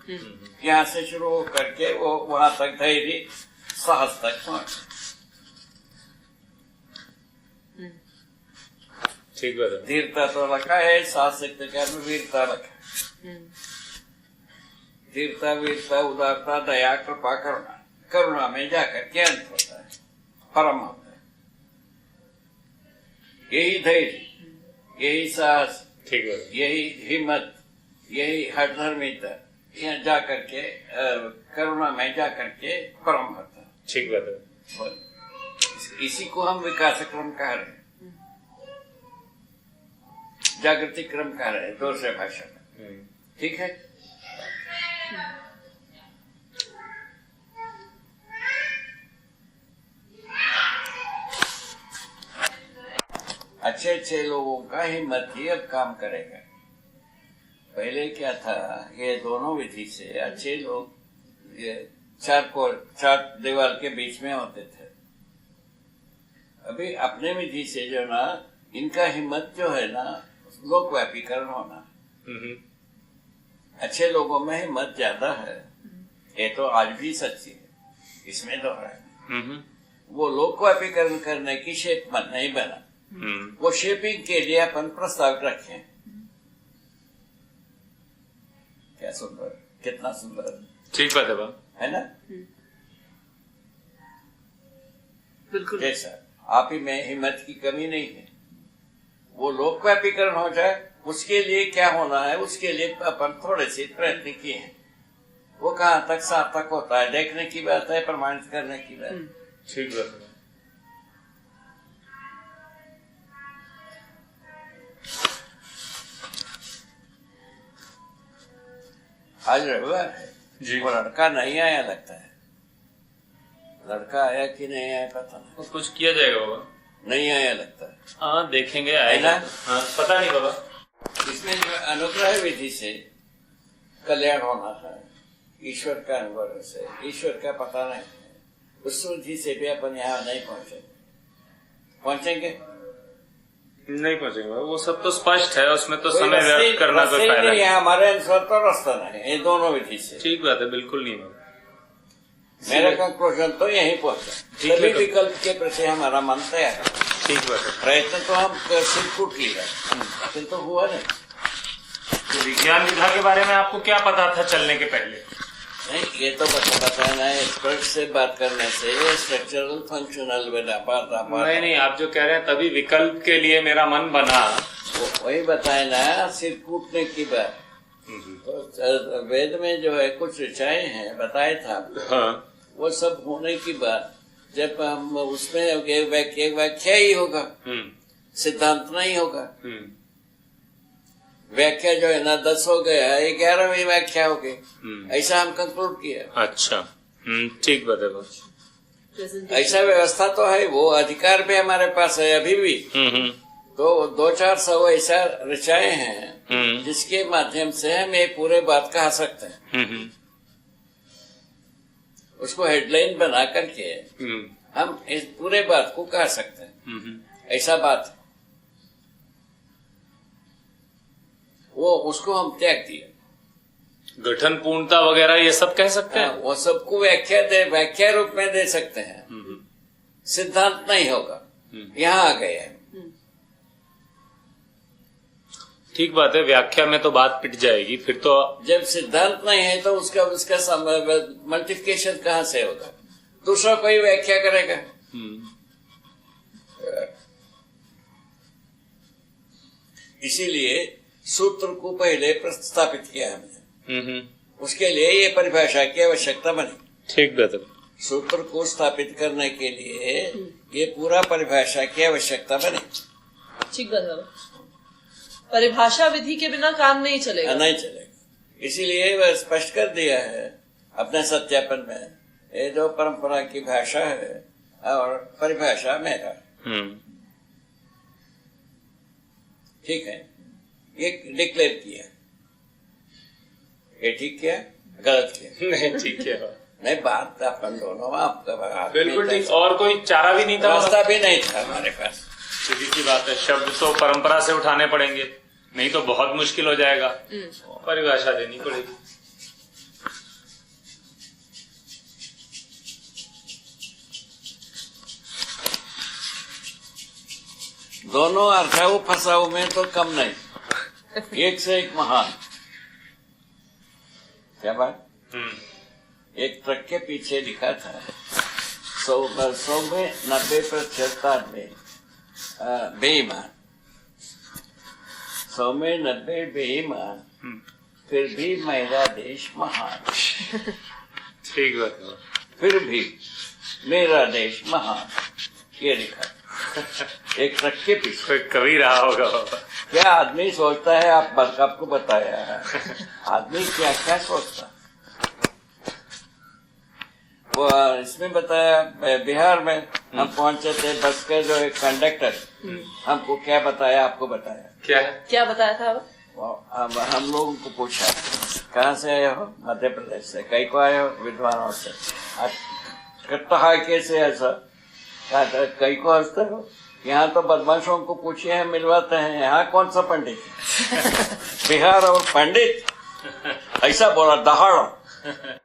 यहाँ से शुरू हो करके वो वहां तक धैर्य साहस तक पहुंचे। ठीक बात है। धीरता तो रखा है, साहसिक कर्म वीरता रखा है। धीरता, वीरता, उदारता, दया, कृपा, करुणा, करुणा में जाकर के अंत होता है, परम होता है। यही धैर्य, यही साहस, ठीक है, यही हिम्मत, यही हठधर्मिता यहाँ जाकर के करुणा में जाकर के परम होता है। ठीक बात है। इसी को हम विकास क्रम कह रहे हैं, जागृति क्रम कह रहे हैं दूसरे भाषा में। ठीक है। अच्छे अच्छे लोगों का हिम्मत ही अब काम करेगा। पहले क्या था, ये दोनों विधि से अच्छे लोग ये चार दीवार के बीच में होते थे। अभी अपने विधि से जो ना, इनका हिम्मत जो है ना, लोक व्यापीकरण होना। अच्छे लोगों में हिम्मत ज्यादा है, ये तो आज भी सच्ची है, इसमें दोहराए। वो लोक व्यापीकरण करने की शेप मन नहीं बना, वो शेपिंग के लिए अपन प्रस्ताव रखे। क्या सुंदर, कितना सुंदर। ठीक बात है ना। बिल्कुल। जैसा आप ही में हिम्मत की कमी नहीं है, वो लोक व्यापीकरण हो जाए, उसके लिए क्या होना है, उसके लिए अपन थोड़े से प्रयत्न किए हैं। वो कहाँ तक सार्थक होता है देखने की बात है, प्रमाणित करने की बात। ठीक बात है। आज रविवार है जी। वो लड़का नहीं आया लगता है। लड़का आया कि नहीं आया पता नहीं। तो कुछ किया जाएगा बाबा? नहीं आया लगता है। हाँ देखेंगे, आएगा। हाँ पता नहीं बाबा। इसमें जो अनुग्रह विधि से कल्याण होना है, ईश्वर का अनुग्रह से, ईश्वर का पता नहीं है, उस विधि से भी अपन यहाँ नहीं पहुंचेंगे। पहुंचेंगे नहीं पहुंचेंगे, वो सब तो स्पष्ट है, उसमें तो समय व्यर्थ करना कोई फायदा नहीं। हमारे अनुसार तो रास्ता नहीं, ये दोनों विधि से। ठीक बात है, बिल्कुल नहीं बाबा। मेरा कंक्लूजन तो यहीं पहुंचा। सभी विकल्प के प्रति हमारा मन तैयार है। ठीक बात है। प्रयत्न तो हम सिर फूट लिया, किंतु हुआ नहीं। तो विज्ञान विधा के बारे में आपको क्या पता था चलने के पहले? नहीं, ये तो बताना है, एक्सपर्ट से बात करने से स्ट्रक्चरल फंक्शनल नहीं, आप जो कह रहे हैं तभी विकल्प के लिए मेरा मन बना, वही बताए ना, सिर कूटने की बात। तो वेद में जो है कुछ ऋचाएं हैं, बताए था। हाँ। वो सब होने की बात, जब हम उसमें एक व्याख्या ही होगा, सिद्धांत नहीं होगा। व्याख्या जो है ना 10 हो गया, 11वीं व्याख्या हो गई, ऐसा हम कंक्लूड किया। अच्छा, ठीक बात है। ऐसा व्यवस्था तो है, वो अधिकार भी हमारे पास है अभी भी। तो 200-400 ऐसा ऋचाएं हैं जिसके माध्यम से हम ये पूरे बात कहा सकते हैं। उसको हेडलाइन बना करके हम इस पूरे बात को कह सकते हैं। ऐसा बात वो, उसको हम त्याग दिया। गठन पूर्णता वगैरह ये सब कह सकते हैं। वो सबको व्याख्या रूप में दे सकते हैं, सिद्धांत नहीं होगा। यहाँ आ गए हैं। ठीक बात है, व्याख्या में तो बात पिट जाएगी फिर तो। जब सिद्धांत नहीं है तो उसका मल्टीप्लिकेशन कहाँ से होगा? दूसरा कोई व्याख्या करेगा। इसीलिए सूत्र को पहले प्रस्तापित किया हमने। उसके लिए ये परिभाषा की आवश्यकता बनी। ठीक बात है। सूत्र को स्थापित करने के लिए ये पूरा परिभाषा की आवश्यकता बनी। ठीक बात है। परिभाषा विधि के बिना काम नहीं चलेगा। नहीं चलेगा। इसीलिए वह स्पष्ट कर दिया है अपने सत्यापन में, ये जो परंपरा की भाषा है और परिभाषा मेरा। ठीक है, ये डिक्लेयर किया। ये ठीक किया, गलत किया? नहीं, ठीक किया। नहीं, बात अपन दोनों आपका बिल्कुल ठीक। और कोई चारा भी नहीं था, रास्ता भी नहीं था हमारे पास। सीधी सी बात है, शब्द तो परंपरा से उठाने पड़ेंगे, नहीं तो बहुत मुश्किल हो जाएगा। परिभाषा देनी पड़ेगी। दोनों अर्थाऊ फसाऊ में तो कम नहीं, एक से एक महान। क्या बात? एक ट्रक के पीछे लिखा था 100 में 90% आदमी बेईमान, 100 में 90 बेईमान, फिर भी मेरा देश महान। ठीक बात है। फिर भी मेरा देश महान, ये लिखा एक ट्रक के पीछे। कोई कवि रहा होगा। क्या आदमी सोचता है, आपको बताया आदमी क्या क्या सोचता। वो इसमें बताया, बिहार में हम पहुंचे थे, बस के जो एक कंडक्टर हमको क्या बताया, आपको बताया। क्या बताया था? हम लोगों को पूछा, कहाँ से आए हो? मध्य प्रदेश से। कई को आए हो? विद्वानों से। करता है कैसे ऐसा? कई को हंसते हो? यहाँ तो बदमाशों को पूछिए, हम मिलवाते हैं। यहाँ कौन सा पंडित? बिहार और पंडित, ऐसा बोला दहाड़।